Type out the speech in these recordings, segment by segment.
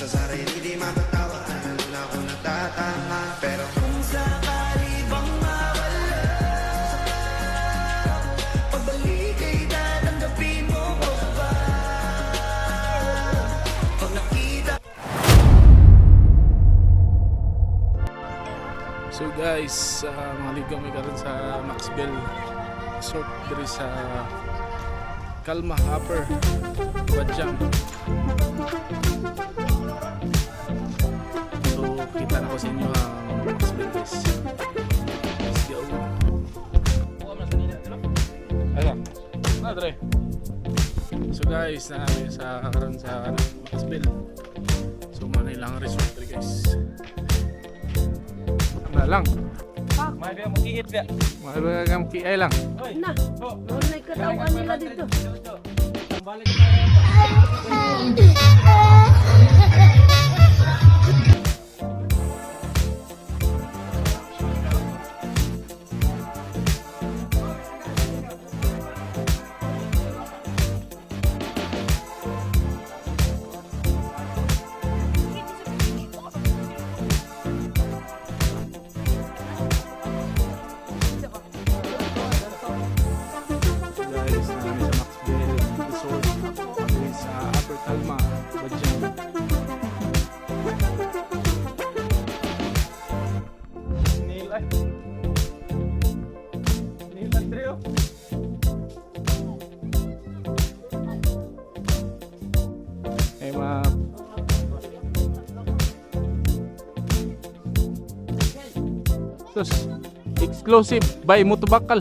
Sa sarili di matatawa, alam na ako natatama. Pero kung sakali bang mawala, pagbalik ay tatanggapin mo ko ba? Pag nakita. So guys, mga kami karon sa Maxwell Resort diri sa Calma Upper Badjang. So kita na ko sa inyo ang Maxwell guys. Let's go. Madre. So guys, na sa karon sa Maxwell. So manay lang resort diri guys. Na lang. May ba mo kiit ba? Mga bagam kiay lang. Na, doon may katawan nila dito. Balik tayo. Guys, namin sa Maxwell Resort dito sa Upper Calma, Badjang. Nilay. Nilay trio. Eh mga sus, exclusive by Mutubakal.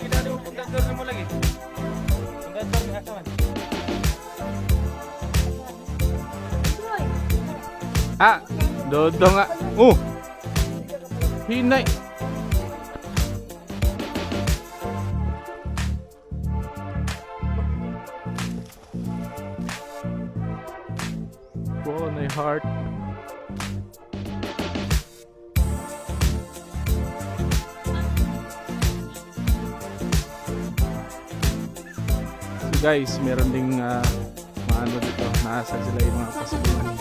Ida do punta dor mo lagi. Punta dor ni asaman. Ah, dodo nga. Hinay. Oh, my heart. So guys, meron ding mga ano dito, nasa sila yung mga pasilungan.